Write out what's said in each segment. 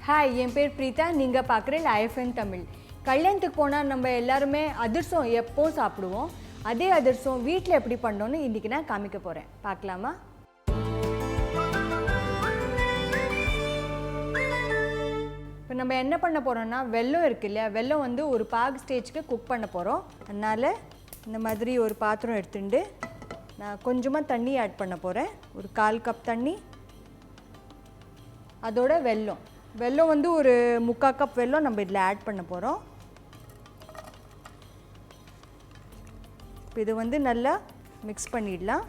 Hi, என் பேர் பிரீதா. நீங்க பார்க்குற IFN தமிழ். கல்யாணத்துக்கு போனா நம்ம எல்லாரும் அதிரசம் எப்போ சாப்பிடுவோம். அதே அதிரசம் வீட்ல எப்படி பண்ணனும்னு இன்னைக்கு நான் காமிக்க போறேன். பார்க்கலாமா? இப்போ நம்ம என்ன பண்ண போறோம்னா வெல்லம் இருக்கு இல்லையா? வெல்லம் வந்து ஒரு பாகு ஸ்டேஜ்க்கு குக் பண்ண போறோம். அதனால இந்த மாதிரி ஒரு பாத்திரம் எடுத்துட்டு நான் கொஞ்சமா தண்ணி ஆட் பண்ண போறேன். ஒரு 1/4 கப் தண்ணி. அதோட வெல்லம் வந்து ஒரு 3/4 கப் வெல்லம் நம்ம இதில் ஆட் பண்ண போகிறோம். இது வந்து நல்லா மிக்ஸ் பண்ணிடலாம்.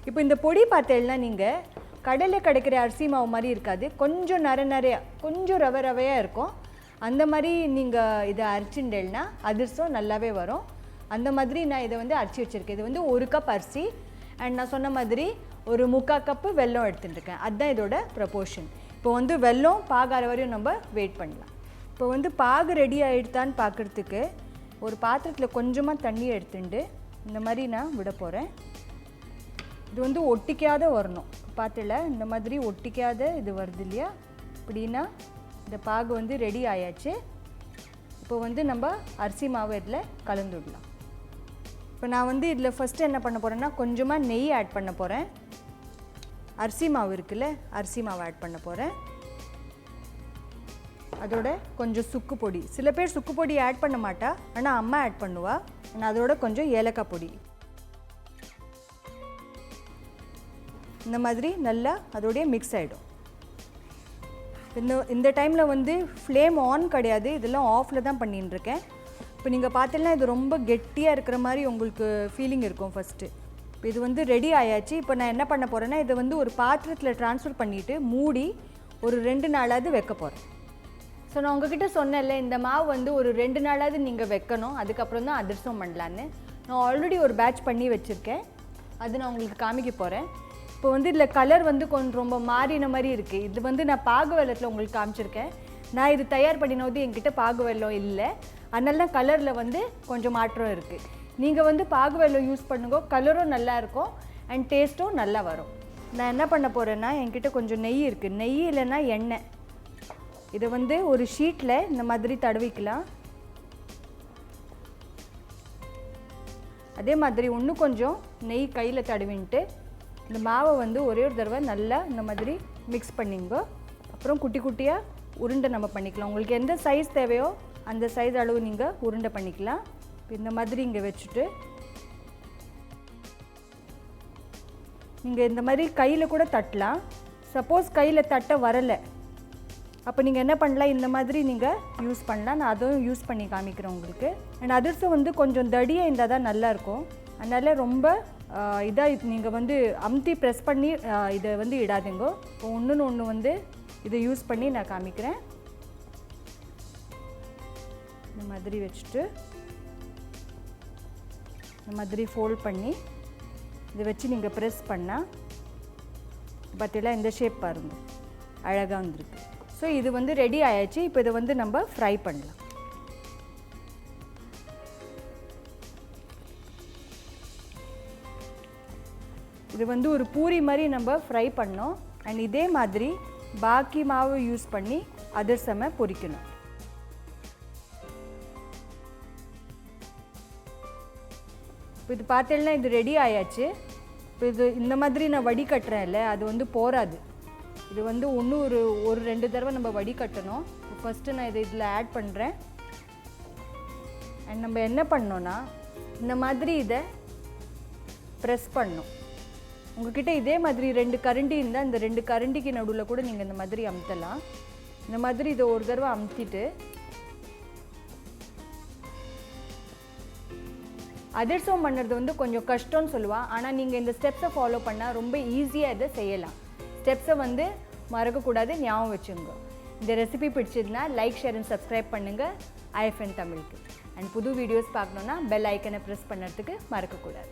இப்போ இந்த பொடி பார்த்தீங்கன்னா நீங்கள் கடையில் கிடைக்கிற அரிசி மாவு மாதிரி இருக்காது. கொஞ்சம் நிறையா கொஞ்சம் ரவையாக இருக்கும். அந்த மாதிரி நீங்கள் இதை அரைச்சிண்டேன்னா அதிரசம் நல்லாவே வரும். அந்த மாதிரி நான் இதை வந்து அரைச்சி வச்சுருக்கேன். இது வந்து 1 கப் அரிசி அண்ட் நான் சொன்ன மாதிரி ஒரு 3/4 கப்பு வெல்லம் எடுத்துட்டுருக்கேன். அதுதான் இதோட ப்ரப்போர்ஷன். இப்போ வந்து வெல்லம் பாகார வரையும் நம்ம வெயிட் பண்ணலாம். இப்போ வந்து பாகு ரெடி ஆகிடுதான்னு பார்க்குறதுக்கு ஒரு பாத்திரத்தில் கொஞ்சமாக தண்ணி எடுத்துட்டு இந்த மாதிரி நான் விட போகிறேன். இது வந்து ஒட்டிக்காத வரணும். பாத்திரல இந்த மாதிரி ஒட்டிக்காத இது வருது இல்லையா? அப்படின்னா இந்த பாகு வந்து ரெடி ஆயாச்சு. இப்போ வந்து நம்ம அரிசி மாவு இதில் கலந்து விடலாம். இப்போ நான் வந்து இதில் ஃபஸ்ட்டு என்ன பண்ண போகிறேன்னா கொஞ்சமாக நெய் ஆட் பண்ண போகிறேன். அரிசி மாவு இருக்குல்ல, அரிசி மாவு ஆட் பண்ண போகிறேன். அதோட கொஞ்சம் சுக்கு பொடி. சில பேர் சுக்கு பொடி ஆட் பண்ண மாட்டா, ஆனால் அம்மா ஆட் பண்ணுவா. நான் அதோட கொஞ்சம் ஏலக்காய் பொடி. இந்த மாதிரி நல்லா அதோடைய மிக்ஸ் ஆகிடும். இந்த டைமில் வந்து ஃப்ளேம் ஆன் கிடையாது, இதெல்லாம் ஆஃபில் தான் பண்ணின்னு இருக்கேன். இப்போ நீங்கள் பார்த்தீங்கன்னா இது ரொம்ப கெட்டியாக இருக்கிற மாதிரி உங்களுக்கு ஃபீலிங் இருக்கும் ஃபஸ்ட்டு. இப்போ இது வந்து ரெடி ஆயாச்சு. இப்போ நான் என்ன பண்ண போகிறேன்னா இதை வந்து ஒரு பாத்திரத்தில் ட்ரான்ஸ்ஃபர் பண்ணிவிட்டு மூடி ஒரு 2 நாளாவது வைக்க போகிறேன். ஸோ நான் உங்ககிட்ட சொன்னேன்ல இந்த மாவு வந்து ஒரு 2 நாளாவது நீங்கள் வைக்கணும், அதுக்கப்புறம் தான் அதிரசம் பண்ணலான்னு. நான் ஆல்ரெடி ஒரு பேட்ச் பண்ணி வச்சுருக்கேன், அது நான் உங்களுக்கு காமிக்க போகிறேன். இப்போ வந்து இதில் கலர் வந்து கொஞ்சம் ரொம்ப மாறின மாதிரி இருக்குது. இது வந்து நான் பாகு வெல்லத்தில் உங்களுக்கு காமிச்சிருக்கேன். நான் இது தயார் பண்ணினது என்கிட்ட பாகு வெல்லம் இல்லை, அதனால தான் கலரில் வந்து கொஞ்சம் மாற்றம் இருக்குது. நீங்கள் வந்து பாகு வெல்லம் யூஸ் பண்ணுங்க, கலரும் நல்லா இருக்கும் அண்ட் டேஸ்ட்டும் நல்லா வரும். நான் என்ன பண்ண போகிறேன்னா என்கிட்ட கொஞ்சம் நெய் இருக்குது. நெய் இல்லைன்னா எண்ணெய். இதை வந்து ஒரு ஷீட்டில் இந்த மாதிரி தடவிக்கலாம். அதே மாதிரி இன்னும் கொஞ்சம் நெய் கையில் தடவின்ட்டு இந்த மாவை வந்து ஒரே ஒரு தடவை நல்லா இந்த மாதிரி மிக்ஸ் பண்ணிங்க. அப்புறம் குட்டி குட்டியாக உருண்டை நம்ம பண்ணிக்கலாம். உங்களுக்கு எந்த சைஸ் தேவையோ அந்த சைஸ் அளவு நீங்கள் உருண்டை பண்ணிக்கலாம். இந்த மாதிரி இங்கே வச்சுட்டு நீங்கள் இந்த மாதிரி கையில் கூட தட்டலாம். சப்போஸ் கையில் தட்ட வரலை அப்போ நீங்கள் என்ன பண்ணலாம், இந்த மாதிரி நீங்கள் யூஸ் பண்ணலாம். நான் அதுவும் யூஸ் பண்ணி காமிக்கிறேன் உங்களுக்கு. அண்ட் அதிரசம் வந்து கொஞ்சம் தடியாக இருந்தால் தான் நல்லாயிருக்கும். அதனால் ரொம்ப இதாக நீங்கள் வந்து அமுத்தி ப்ரெஸ் பண்ணி இதை வந்து இடாதீங்க. இப்போ ஒன்று வந்து இதை யூஸ் பண்ணி நான் காமிக்கிறேன். இந்த மாதிரி வச்சுட்டு இந்த மாதிரி ஃபோல்ட் பண்ணி இதை வச்சு நீங்கள் ப்ரெஸ் பண்ணால் பார்த்தீங்களா இந்த ஷேப் பாருங்கள், அழகாக வந்துருக்கு. ஸோ இது வந்து ரெடி ஆயாச்சு. இப்போ இதை வந்து நம்ம ஃப்ரை பண்ணலாம். இது வந்து ஒரு பூரி மாதிரி நம்ம ஃப்ரை பண்ணோம். அண்ட் இதே மாதிரி பாக்கி மாவு யூஸ் பண்ணி அதிரசமை பொரிக்கணும். இப்போ இது பார்த்தீங்கன்னா இது ரெடி ஆயாச்சு. இப்போ இது இந்த மாதிரி நான் வடி கட்டுறேன்ல, அது வந்து போராது. இது வந்து இன்னும் ஒரு 2 தடவை நம்ம வடி கட்டணும். ஃபஸ்ட்டு நான் இதில் ஆட் பண்ணுறேன். அண்ட் நம்ம என்ன பண்ணோன்னா இந்த மாதிரி இதை ப்ரெஸ் பண்ணணும். உங்கள்கிட்ட இதே மாதிரி 2 கரண்டி இருந்தால் இந்த 2 கரண்டிக்கு நடுவில் கூட நீங்கள் இந்த மாதிரி அமுத்தலாம். இந்த மாதிரி இதை ஒரு தடவை அமுத்திட்டு அதிரசம் பண்ணுறது வந்து கொஞ்சம் கஷ்டம்னு சொல்லுவாள். ஆனால் நீங்கள் இந்த ஸ்டெப்ஸை ஃபாலோ பண்ணால் ரொம்ப ஈஸியாக இதை செய்யலாம். ஸ்டெப்ஸை வந்து மறக்கக்கூடாது, ஞாபகம் வச்சுங்க. இந்த ரெசிபி பிடிச்சதுன்னா லைக், ஷேர் அண்ட் சப்ஸ்கிரைப் பண்ணுங்கள் IFN தமிழுக்கு. அண்ட் புது வீடியோஸ் பார்க்கணுன்னா பெல் ஐக்கனை ப்ரெஸ் பண்ணுறதுக்கு மறக்கக்கூடாது.